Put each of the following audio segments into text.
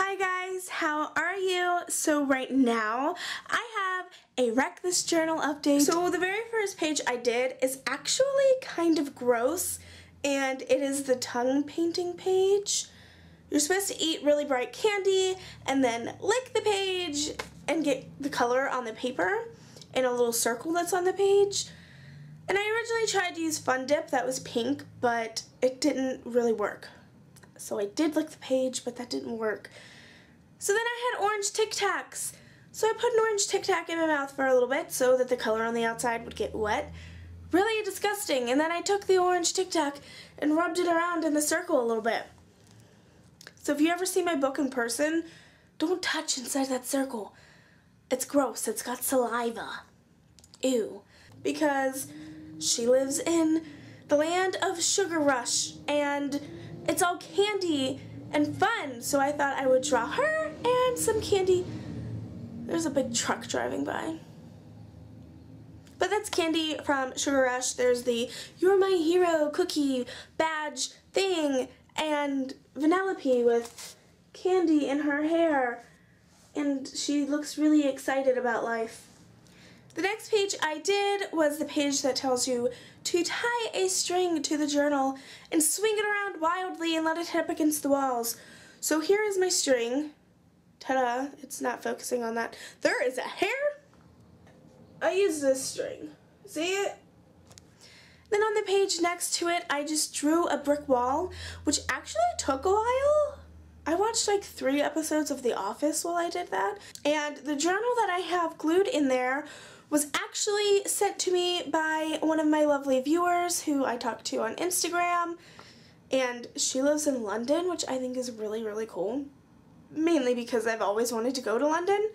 Hi guys, how are you? So right now I have a Wreck This Journal update. So the very first page I did is actually kind of gross, and it is the tongue painting page. You're supposed to eat really bright candy and then lick the page and get the color on the paper in a little circle that's on the page. And I originally tried to use Fun Dip that was pink, but it didn't really work. So I did lick the page, but that didn't work. So then I had orange Tic Tacs. So I put an orange Tic Tac in my mouth for a little bit so that the color on the outside would get wet. Really disgusting. And then I took the orange Tic Tac and rubbed it around in the circle a little bit. So if you ever see my book in person, don't touch inside that circle. It's gross. It's got saliva. Ew. Because she lives in the land of Sugar Rush, and it's all candy and fun, so I thought I would draw her and some candy. There's a big truck driving by. But that's candy from Sugar Rush. There's the You're My Hero cookie badge thing, and Vanellope with candy in her hair, and she looks really excited about life. The next page I did was the page that tells you to tie a string to the journal and swing it around wildly and let it hit up against the walls. So here is my string. Ta-da, it's not focusing on that. There is a hair. I used this string. See it? Then on the page next to it, I just drew a brick wall, which actually took a while. I watched like 3 episodes of The Office while I did that. And the journal that I have glued in there was actually sent to me by one of my lovely viewers who I talked to on Instagram, and she lives in London, which I think is really, really cool, mainly because I've always wanted to go to London.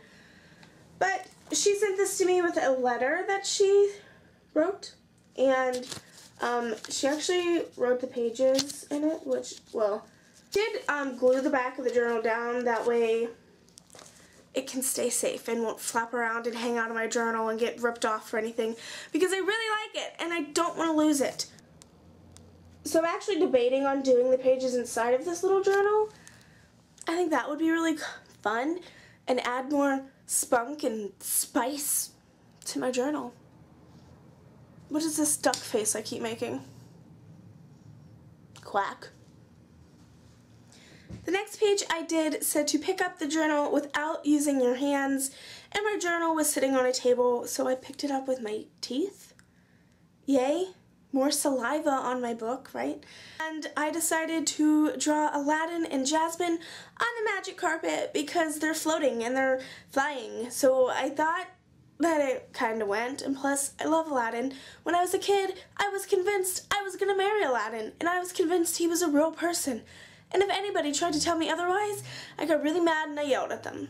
But she sent this to me with a letter that she wrote, and she actually wrote the pages in it, which, well, did glue the back of the journal down, that way it can stay safe and won't flap around and hang out of my journal and get ripped off or anything, because I really like it and I don't want to lose it. So I'm actually debating on doing the pages inside of this little journal. I think that would be really fun and add more spunk and spice to my journal. What is this duck face I keep making? Quack. The next page I did said to pick up the journal without using your hands, and my journal was sitting on a table, so I picked it up with my teeth. Yay, more saliva on my book, right? And I decided to draw Aladdin and Jasmine on the magic carpet because they're floating and they're flying, so I thought that it kind of went, and plus I love Aladdin. When I was a kid, I was convinced I was gonna marry Aladdin, and I was convinced he was a real person. And if anybody tried to tell me otherwise, I got really mad and I yelled at them.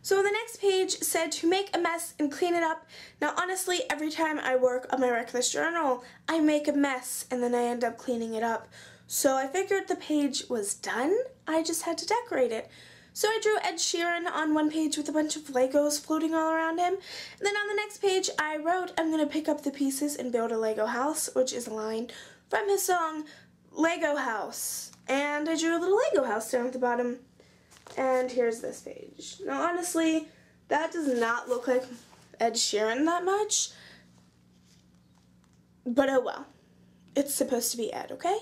So the next page said to make a mess and clean it up. Now honestly, every time I work on my Wreck This Journal, I make a mess and then I end up cleaning it up. So I figured the page was done, I just had to decorate it. So I drew Ed Sheeran on one page with a bunch of Legos floating all around him. And then on the next page I wrote, I'm going to pick up the pieces and build a Lego house, which is a line from his song Lego House. And I drew a little Lego house down at the bottom. And here's this page. Now honestly, that does not look like Ed Sheeran that much. But oh well. It's supposed to be Ed, okay?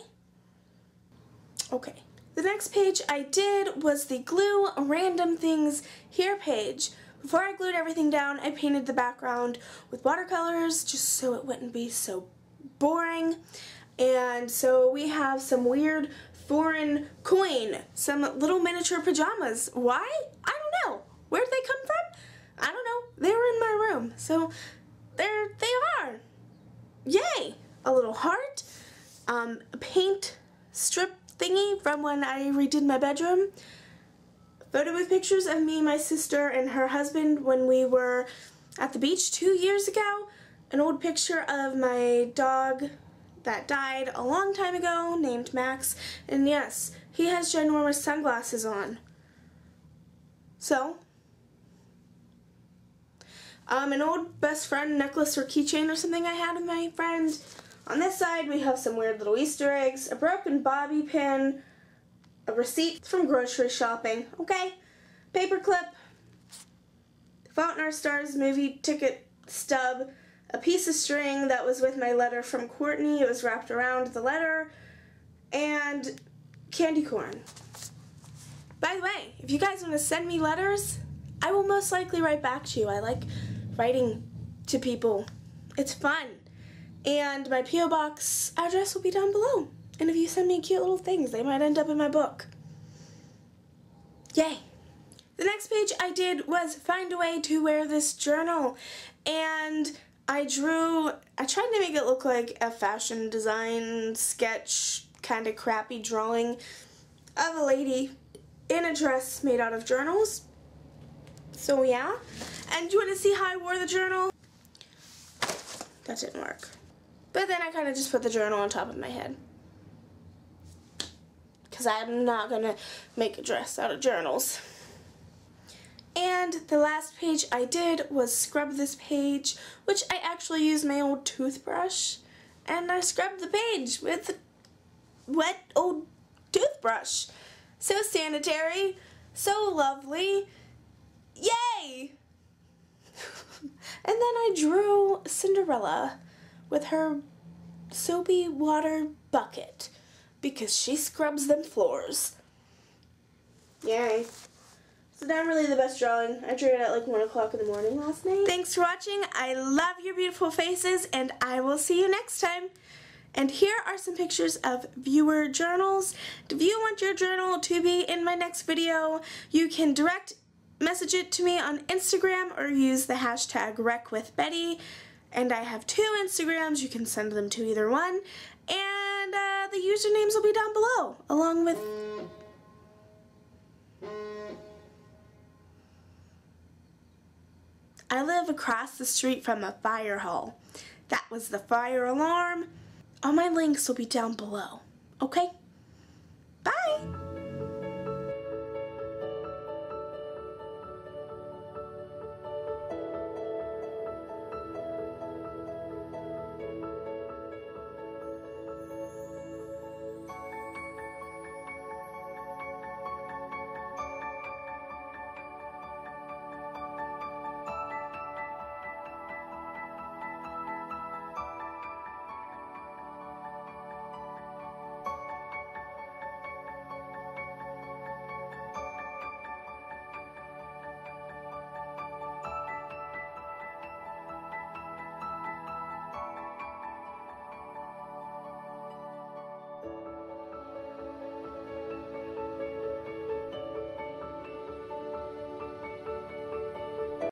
Okay. The next page I did was the glue random things here page. Before I glued everything down, I painted the background with watercolors just so it wouldn't be so boring. And so we have some weird foreign coin, some little miniature pajamas. Why? I don't know. Where'd they come from? I don't know. They were in my room. So there they are. Yay! A little heart, a paint strip thingy from when I redid my bedroom. Photo with pictures of me, my sister, and her husband when we were at the beach 2 years ago. An old picture of my dog that died a long time ago, named Max, and yes, he has ginormous sunglasses on. So, an old best friend necklace or keychain or something I had with my friend. On this side we have some weird little Easter eggs, a broken bobby pin, a receipt from grocery shopping, okay? Paperclip, Fault in Our Stars movie ticket stub, a piece of string that was with my letter from Courtney. It was wrapped around the letter, and candy corn. By the way, if you guys want to send me letters, I will most likely write back to you. I like writing to people. It's fun. And my P.O. Box address will be down below. And if you send me cute little things, they might end up in my book. Yay. The next page I did was find a way to wear this journal. And I tried to make it look like a fashion design sketch, kind of crappy drawing of a lady in a dress made out of journals. So yeah. And you want to see how I wore the journal? That didn't work. But then I kind of just put the journal on top of my head. Because I'm not going to make a dress out of journals. And the last page I did was scrub this page, which I actually used my old toothbrush. And I scrubbed the page with a wet old toothbrush. So sanitary, so lovely. Yay! And then I drew Cinderella with her soapy water bucket because she scrubs them floors. Yay. So not really the best drawing. I drew it at like 1 o'clock in the morning last night. Thanks for watching. I love your beautiful faces, and I will see you next time. And here are some pictures of viewer journals. If you want your journal to be in my next video, you can direct message it to me on Instagram or use the hashtag RecWithBetty. And I have 2 Instagrams. You can send them to either one. And the usernames will be down below, along with... I live across the street from a fire hall. That was the fire alarm. All my links will be down below, okay?